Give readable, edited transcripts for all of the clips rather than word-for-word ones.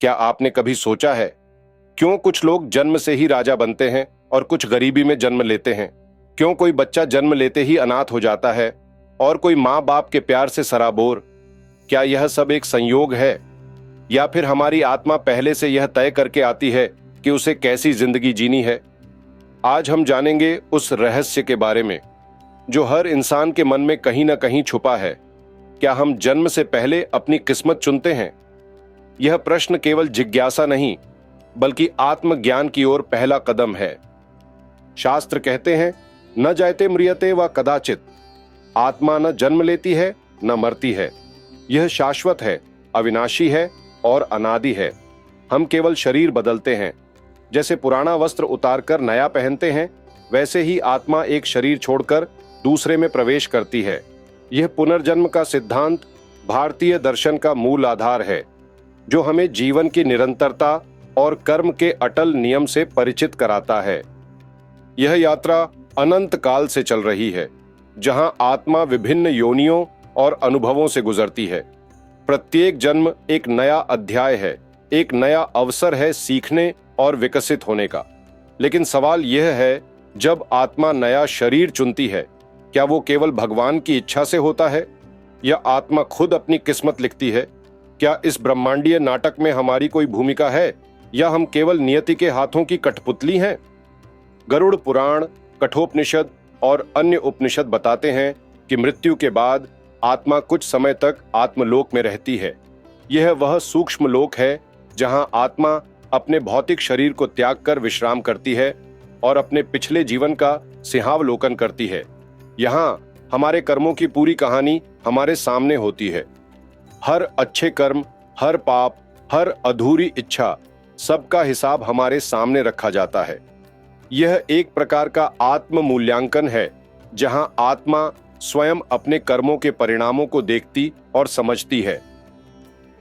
क्या आपने कभी सोचा है क्यों कुछ लोग जन्म से ही राजा बनते हैं और कुछ गरीबी में जन्म लेते हैं? क्यों कोई बच्चा जन्म लेते ही अनाथ हो जाता है और कोई माँ बाप के प्यार से सराबोर? क्या यह सब एक संयोग है या फिर हमारी आत्मा पहले से यह तय करके आती है कि उसे कैसी जिंदगी जीनी है? आज हम जानेंगे उस रहस्य के बारे में जो हर इंसान के मन में कहीं ना कहीं छुपा है। क्या हम जन्म से पहले अपनी किस्मत चुनते हैं? यह प्रश्न केवल जिज्ञासा नहीं बल्कि आत्मज्ञान की ओर पहला कदम है। शास्त्र कहते हैं, न जायते म्रियते व कदाचित। आत्मा न जन्म लेती है न मरती है। यह शाश्वत है, अविनाशी है और अनादि है। हम केवल शरीर बदलते हैं। जैसे पुराना वस्त्र उतारकर नया पहनते हैं, वैसे ही आत्मा एक शरीर छोड़कर दूसरे में प्रवेश करती है। यह पुनर्जन्म का सिद्धांत भारतीय दर्शन का मूल आधार है, जो हमें जीवन की निरंतरता और कर्म के अटल नियम से परिचित कराता है। यह यात्रा अनंत काल से चल रही है, जहां आत्मा विभिन्न योनियों और अनुभवों से गुजरती है। प्रत्येक जन्म एक नया अध्याय है, एक नया अवसर है सीखने और विकसित होने का। लेकिन सवाल यह है, जब आत्मा नया शरीर चुनती है, क्या वो केवल भगवान की इच्छा से होता है या आत्मा खुद अपनी किस्मत लिखती है? क्या इस ब्रह्मांडीय नाटक में हमारी कोई भूमिका है या हम केवल नियति के हाथों की कठपुतली हैं? गरुड़ पुराण, कठोपनिषद और अन्य उपनिषद बताते हैं कि मृत्यु के बाद आत्मा कुछ समय तक आत्मलोक में रहती है। यह वह सूक्ष्म लोक है जहां आत्मा अपने भौतिक शरीर को त्याग कर विश्राम करती है और अपने पिछले जीवन का सिंहावलोकन करती है। यहां हमारे कर्मों की पूरी कहानी हमारे सामने होती है। हर अच्छे कर्म, हर पाप, हर अधूरी इच्छा, सबका हिसाब हमारे सामने रखा जाता है। यह एक प्रकार का आत्म मूल्यांकन है, जहां आत्मा स्वयं अपने कर्मों के परिणामों को देखती और समझती है।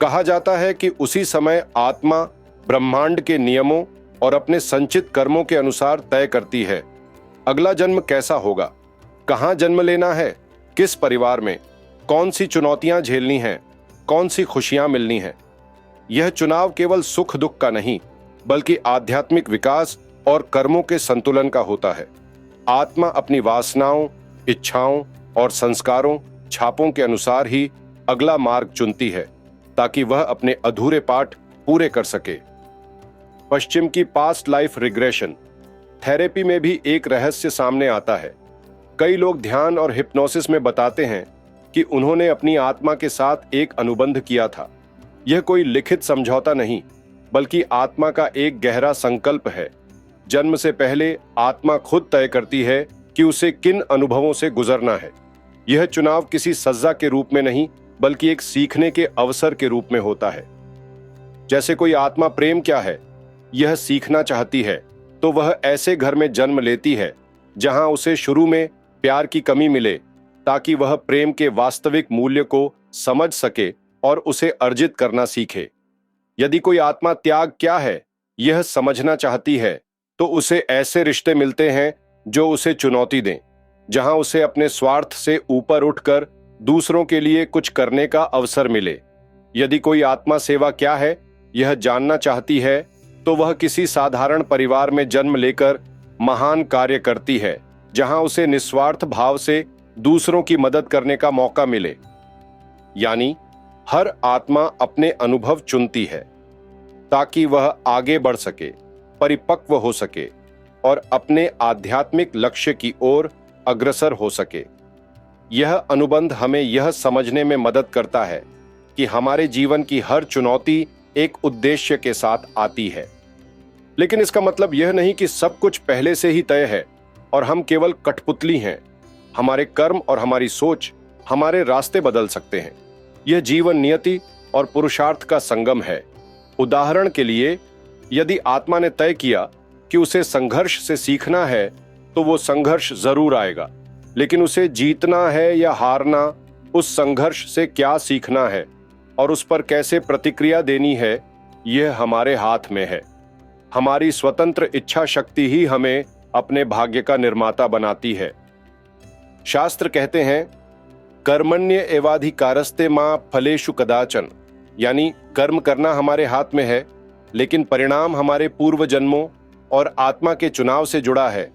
कहा जाता है कि उसी समय आत्मा ब्रह्मांड के नियमों और अपने संचित कर्मों के अनुसार तय करती है अगला जन्म कैसा होगा, कहां जन्म लेना है, किस परिवार में, कौन सी चुनौतियां झेलनी हैं, कौन सी खुशियां मिलनी हैं। यह चुनाव केवल सुख दुख का नहीं बल्कि आध्यात्मिक विकास और कर्मों के संतुलन का होता है। आत्मा अपनी वासनाओं, इच्छाओं और संस्कारों, छापों के अनुसार ही अगला मार्ग चुनती है, ताकि वह अपने अधूरे पाठ पूरे कर सके। पश्चिम की पास्ट लाइफ रिग्रेशन थेरेपी में भी एक रहस्य सामने आता है। कई लोग ध्यान और हिप्नोसिस में बताते हैं कि उन्होंने अपनी आत्मा के साथ एक अनुबंध किया था। यह कोई लिखित समझौता नहीं बल्कि आत्मा का एक गहरा संकल्प है। जन्म से पहले आत्मा खुद तय करती है कि उसे किन अनुभवों से गुजरना है। यह चुनाव किसी सजा के रूप में नहीं बल्कि एक सीखने के अवसर के रूप में होता है। जैसे कोई आत्मा प्रेम क्या है यह सीखना चाहती है, तो वह ऐसे घर में जन्म लेती है जहां उसे शुरू में प्यार की कमी मिले, ताकि वह प्रेम के वास्तविक मूल्य को समझ सके और उसे अर्जित करना सीखे। यदि कोई आत्मा त्याग क्या है यह समझना चाहती है, तो उसे ऐसे रिश्ते मिलते हैं जो उसे चुनौती दें, जहां उसे अपने स्वार्थ से ऊपर उठकर दूसरों के लिए कुछ करने का अवसर मिले। यदि कोई आत्मा सेवा क्या है यह जानना चाहती है, तो वह किसी साधारण परिवार में जन्म लेकर महान कार्य करती है, जहां उसे निस्वार्थ भाव से दूसरों की मदद करने का मौका मिले। यानी हर आत्मा अपने अनुभव चुनती है ताकि वह आगे बढ़ सके, परिपक्व हो सके और अपने आध्यात्मिक लक्ष्य की ओर अग्रसर हो सके। यह अनुबंध हमें यह समझने में मदद करता है कि हमारे जीवन की हर चुनौती एक उद्देश्य के साथ आती है। लेकिन इसका मतलब यह नहीं कि सब कुछ पहले से ही तय है और हम केवल कठपुतली हैं। हमारे कर्म और हमारी सोच हमारे रास्ते बदल सकते हैं। यह जीवन नियति और पुरुषार्थ का संगम है। उदाहरण के लिए, यदि आत्मा ने तय किया कि उसे संघर्ष से सीखना है, तो वो संघर्ष जरूर आएगा। लेकिन उसे जीतना है या हारना, उस संघर्ष से क्या सीखना है और उस पर कैसे प्रतिक्रिया देनी है, यह हमारे हाथ में है। हमारी स्वतंत्र इच्छा शक्ति ही हमें अपने भाग्य का निर्माता बनाती है। शास्त्र कहते हैं, कर्मण्य एवाधिकारस्ते मां फलेषु कदाचन। यानी कर्म करना हमारे हाथ में है, लेकिन परिणाम हमारे पूर्व जन्मों और आत्मा के चुनाव से जुड़ा है।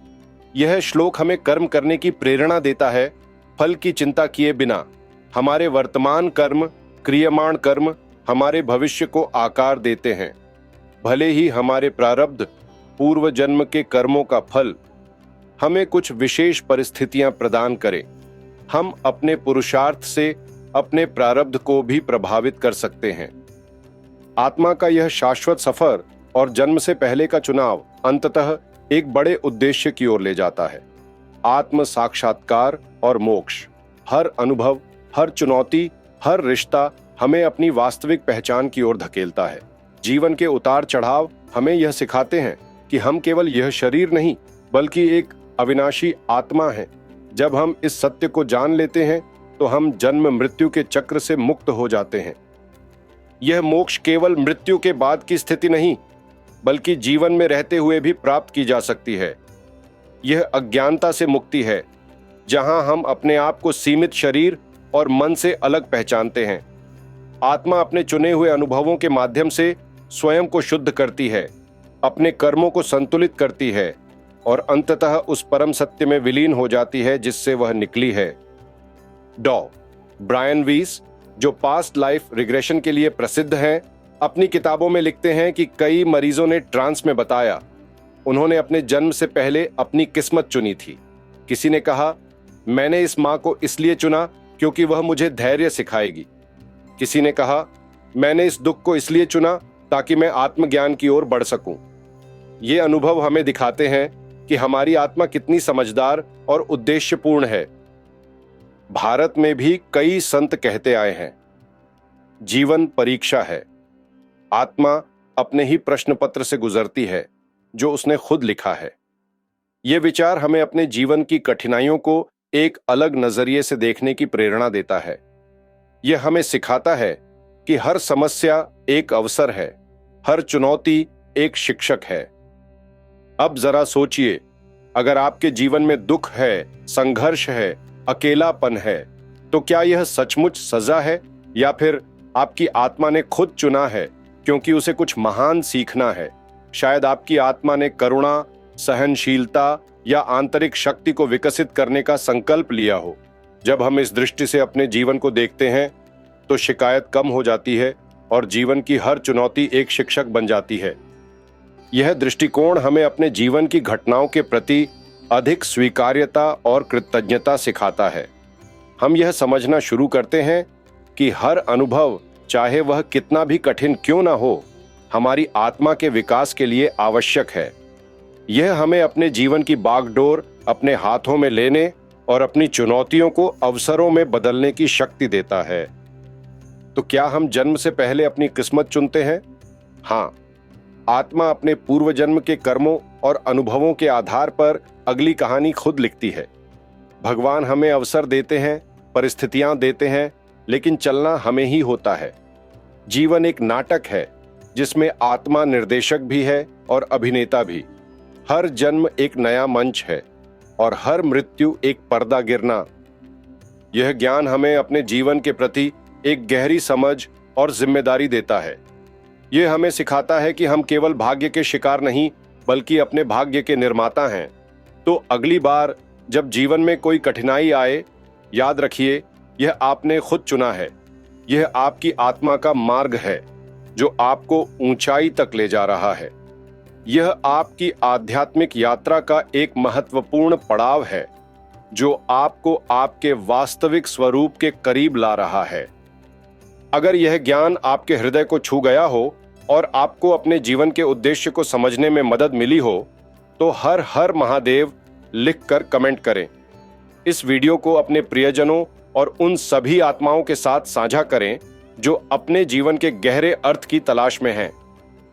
यह श्लोक हमें कर्म करने की प्रेरणा देता है, फल की चिंता किए बिना। हमारे वर्तमान कर्म, क्रियमाण कर्म हमारे भविष्य को आकार देते हैं। भले ही हमारे प्रारब्ध पूर्व जन्म के कर्मों का फल हमें कुछ विशेष परिस्थितियां प्रदान करें, हम अपने पुरुषार्थ से अपने प्रारब्ध को भी प्रभावित कर सकते हैं। आत्मा का यह शाश्वत सफर और जन्म से पहले का चुनाव अंततः एक बड़े उद्देश्य की ओर ले जाता है, आत्म साक्षात्कार और मोक्ष। हर अनुभव, हर चुनौती, हर रिश्ता हमें अपनी वास्तविक पहचान की ओर धकेलता है। जीवन के उतार चढ़ाव हमें यह सिखाते हैं कि हम केवल यह शरीर नहीं, बल्कि एक अविनाशी आत्मा हैं। जब हम इस सत्य को जान लेते हैं तो हम जन्म मृत्यु के चक्र से मुक्त हो जाते हैं। यह मोक्ष केवल मृत्यु के बाद की स्थिति नहीं, बल्कि जीवन में रहते हुए भी प्राप्त की जा सकती है। यह अज्ञानता से मुक्ति है, जहां हम अपने आप को सीमित शरीर और मन से अलग पहचानते हैं। आत्मा अपने चुने हुए अनुभवों के माध्यम से स्वयं को शुद्ध करती है, अपने कर्मों को संतुलित करती है और अंततः उस परम सत्य में विलीन हो जाती है जिससे वह निकली है। डॉ. ब्रायन वीस, जो पास्ट लाइफ रिग्रेशन के लिए प्रसिद्ध हैं, अपनी किताबों में लिखते हैं कि कई मरीजों ने ट्रांस में बताया उन्होंने अपने जन्म से पहले अपनी किस्मत चुनी थी। किसी ने कहा, मैंने इस मां को इसलिए चुना क्योंकि वह मुझे धैर्य सिखाएगी। किसी ने कहा, मैंने इस दुख को इसलिए चुना ताकि मैं आत्मज्ञान की ओर बढ़ सकूं। ये अनुभव हमें दिखाते हैं कि हमारी आत्मा कितनी समझदार और उद्देश्यपूर्ण है। भारत में भी कई संत कहते आए हैं, जीवन परीक्षा है। आत्मा अपने ही प्रश्न पत्र से गुजरती है जो उसने खुद लिखा है। यह विचार हमें अपने जीवन की कठिनाइयों को एक अलग नजरिए से देखने की प्रेरणा देता है। यह हमें सिखाता है कि हर समस्या एक अवसर है, हर चुनौती एक शिक्षक है। अब जरा सोचिए, अगर आपके जीवन में दुख है, संघर्ष है, अकेलापन है, तो क्या यह सचमुच सजा है या फिर आपकी आत्मा ने खुद चुना है क्योंकि उसे कुछ महान सीखना है? शायद आपकी आत्मा ने करुणा, सहनशीलता या आंतरिक शक्ति को विकसित करने का संकल्प लिया हो। जब हम इस दृष्टि से अपने जीवन को देखते हैं तो शिकायत कम हो जाती है और जीवन की हर चुनौती एक शिक्षक बन जाती है। यह दृष्टिकोण हमें अपने जीवन की घटनाओं के प्रति अधिक स्वीकार्यता और कृतज्ञता सिखाता है। हम यह समझना शुरू करते हैं कि हर अनुभव, चाहे वह कितना भी कठिन क्यों ना हो, हमारी आत्मा के विकास के लिए आवश्यक है। यह हमें अपने जीवन की बागडोर अपने हाथों में लेने और अपनी चुनौतियों को अवसरों में बदलने की शक्ति देता है। तो क्या हम जन्म से पहले अपनी किस्मत चुनते हैं? हाँ, आत्मा अपने पूर्व जन्म के कर्मों और अनुभवों के आधार पर अगली कहानी खुद लिखती है। भगवान हमें अवसर देते हैं, परिस्थितियां देते हैं, लेकिन चलना हमें ही होता है। जीवन एक नाटक है जिसमें आत्मा निर्देशक भी है और अभिनेता भी। हर जन्म एक नया मंच है और हर मृत्यु एक पर्दा गिरना। यह ज्ञान हमें अपने जीवन के प्रति एक गहरी समझ और जिम्मेदारी देता है। यह हमें सिखाता है कि हम केवल भाग्य के शिकार नहीं, बल्कि अपने भाग्य के निर्माता हैं। तो अगली बार जब जीवन में कोई कठिनाई आए, याद रखिए, यह आपने खुद चुना है। यह आपकी आत्मा का मार्ग है जो आपको ऊंचाई तक ले जा रहा है। यह आपकी आध्यात्मिक यात्रा का एक महत्वपूर्ण पड़ाव है जो आपको आपके वास्तविक स्वरूप के करीब ला रहा है। अगर यह ज्ञान आपके हृदय को छू गया हो और आपको अपने जीवन के उद्देश्य को समझने में मदद मिली हो, तो हर हर महादेव लिखकर कमेंट करें। इस वीडियो को अपने प्रियजनों और उन सभी आत्माओं के साथ साझा करें जो अपने जीवन के गहरे अर्थ की तलाश में हैं।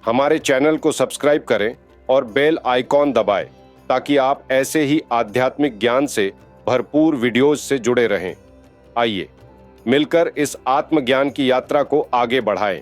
हमारे चैनल को सब्सक्राइब करें और बेल आइकॉन दबाएं ताकि आप ऐसे ही आध्यात्मिक ज्ञान से भरपूर वीडियोज से जुड़े रहें। आइए मिलकर इस आत्मज्ञान की यात्रा को आगे बढ़ाएं।